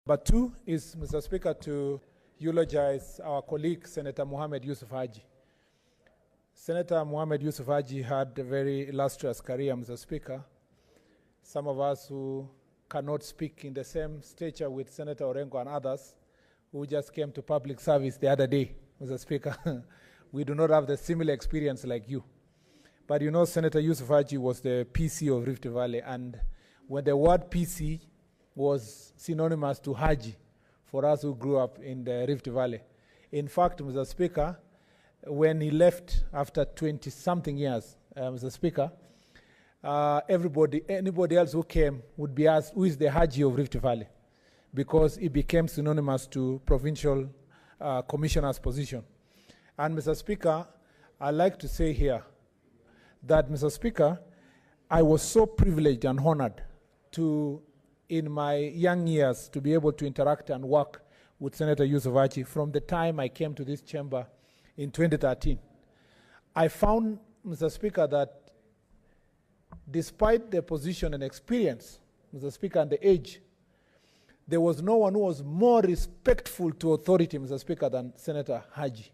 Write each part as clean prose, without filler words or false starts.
Number two is, Mr. Speaker, to eulogize our colleague, Senator Mohammed Yusuf Haji. Senator Mohammed Yusuf Haji had a very illustrious career, Mr. Speaker. Some of us who cannot speak in the same stature with Senator Orengo and others who just came to public service the other day, Mr. Speaker, we do not have the similar experience like you. But you know, Senator Yusuf Haji was the PC of Rift Valley, and when the word PC was synonymous to Haji for us who grew up in the Rift Valley. In fact, Mr. Speaker, when he left after 20-something years, Mr. Speaker, anybody else who came would be asked, who is the Haji of Rift Valley? Because it became synonymous to provincial commissioner's position. And Mr. Speaker, I'd like to say here that, Mr. Speaker, I was so privileged and honored to, in my young years, to be able to interact and work with Senator Yusuf Haji from the time I came to this chamber in 2013. I found, Mr. Speaker, that despite the position and experience, Mr. Speaker, and the age, there was no one who was more respectful to authority, Mr. Speaker, than Senator Haji.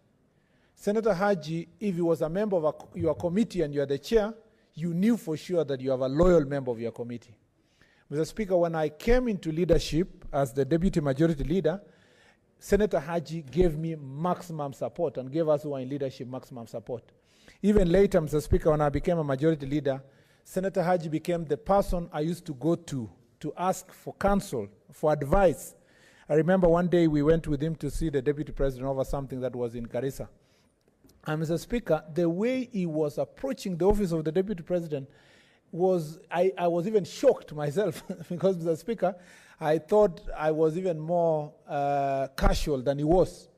Senator Haji, if he was a member of your committee and you are the chair, you knew for sure that you have a loyal member of your committee. Mr. Speaker, when I came into leadership as the deputy majority leader, Senator Haji gave me maximum support and gave us who are in leadership maximum support. Even later, Mr. Speaker, when I became a majority leader, Senator Haji became the person I used to go to ask for counsel, for advice. I remember one day we went with him to see the deputy president over something that was in Garissa. And Mr. Speaker, the way he was approaching the office of the deputy president was, I was even shocked myself because, Mr. Speaker, I thought I was even more casual than he was.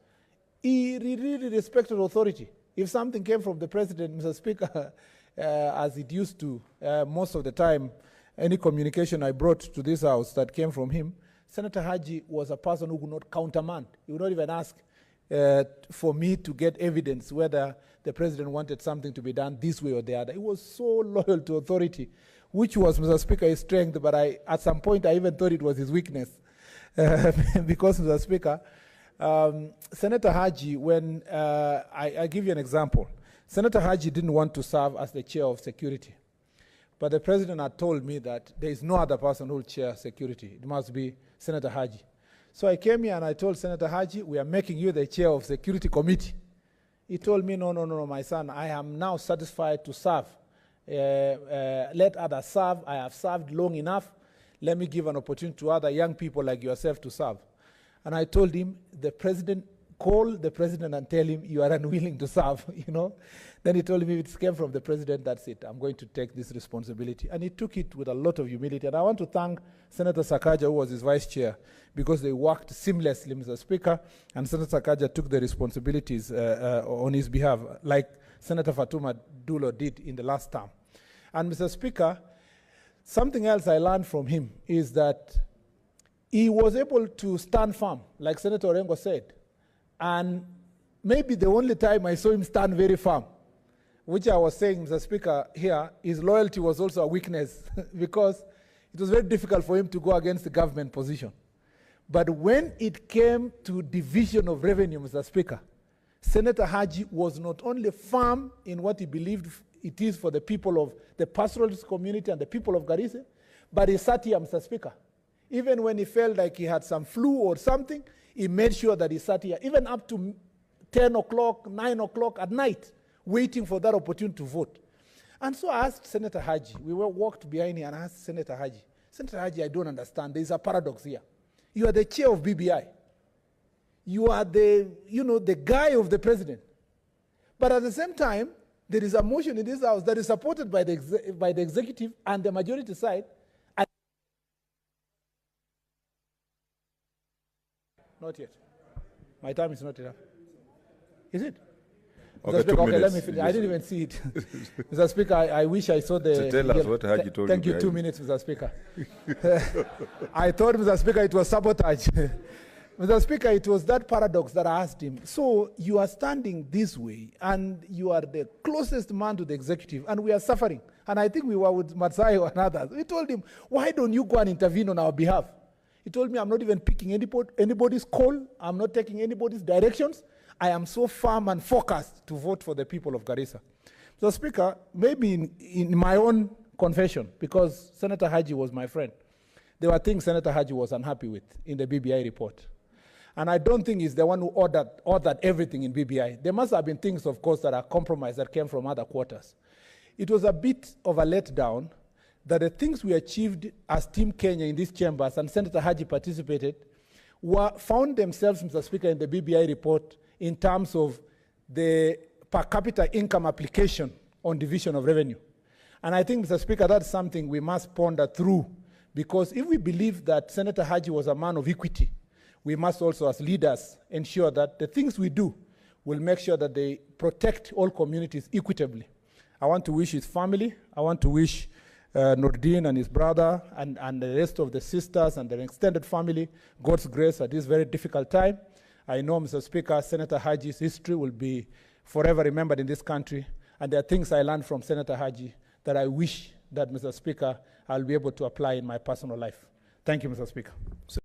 He really respected authority. If something came from the president, Mr. Speaker, as it used to, most of the time, any communication I brought to this house that came from him, Senator Haji was a person who would not countermand. He would not even ask for me to get evidence whether the president wanted something to be done this way or the other. He was so loyal to authority, which was, Mr. Speaker, his strength, but at some point I even thought it was his weakness. Because, Mr. Speaker, Senator Haji, when, I give you an example. Senator Haji didn't want to serve as the chair of security. But the president had told me that there is no other person who will chair security. It must be Senator Haji. So I came here and I told Senator Haji, we are making you the chair of security committee. He told me, no, my son, I am now satisfied to serve. Let others serve. I have served long enough. Let me give an opportunity to other young people like yourself to serve. And I told him, call the president and tell him you are unwilling to serve, you know. Then he told me, if it came from the president, that's it. I'm going to take this responsibility. And he took it with a lot of humility. And I want to thank Senator Sakaja, who was his vice chair, because they worked seamlessly, Mr. Speaker, and Senator Sakaja took the responsibilities on his behalf, like Senator Fatuma Dulo did in the last term. And Mr. Speaker, something else I learned from him is that he was able to stand firm, like Senator Orengo said. And maybe the only time I saw him stand very firm, which I was saying, Mr. Speaker, here, his loyalty was also a weakness because it was very difficult for him to go against the government position. But when it came to division of revenue, Mr. Speaker, Senator Haji was not only firm in what he believed it is for the people of the pastoralist community and the people of Garissa, but he sat here, Mr. Speaker. Even when he felt like he had some flu or something, he made sure that he sat here, even up to 10 o'clock, 9 o'clock at night, waiting for that opportunity to vote. And so I asked Senator Haji, we walked behind him and I asked Senator Haji, I don't understand. There's a paradox here. You are the chair of BBI. You are the guy of the president. But at the same time, there is a motion in this house that is supported by the executive and the majority side. Not yet. My time is not enough. Is it? Okay, Mr. Speaker, 2 okay, minutes. let me finish. I didn't even see it. Mr. Speaker, I wish I saw the... So tell us what Haji told you. Thank you, 2 minutes, Mr. Speaker. I thought, Mr. Speaker, it was sabotage. Mr. Speaker, it was that paradox that I asked him. So you are standing this way, and you are the closest man to the executive, and we are suffering. And I think we were with Matsayo and others. We told him, why don't you go and intervene on our behalf? He told me, I'm not even picking anybody's call. I'm not taking anybody's directions. I am so firm and focused to vote for the people of Garissa. So, Speaker, maybe in my own confession, because Senator Haji was my friend, there were things Senator Haji was unhappy with in the BBI report. And I don't think he's the one who ordered everything in BBI. There must have been things, of course, that are compromised that came from other quarters. It was a bit of a letdown that the things we achieved as Team Kenya in these chambers, and Senator Haji participated, found themselves, Mr. Speaker, in the BBI report in terms of the per capita income application on division of revenue. And I think, Mr. Speaker, that's something we must ponder through, because if we believe that Senator Haji was a man of equity, we must also, as leaders, ensure that the things we do will make sure that they protect all communities equitably. I want to wish his family, I want to wish Nordin and his brother and the rest of the sisters and their extended family God's grace at this very difficult time. I know, Mr. Speaker, Senator Haji's history will be forever remembered in this country, and there are things I learned from Senator Haji that I wish that, Mr. Speaker, I'll be able to apply in my personal life. Thank you, Mr. Speaker.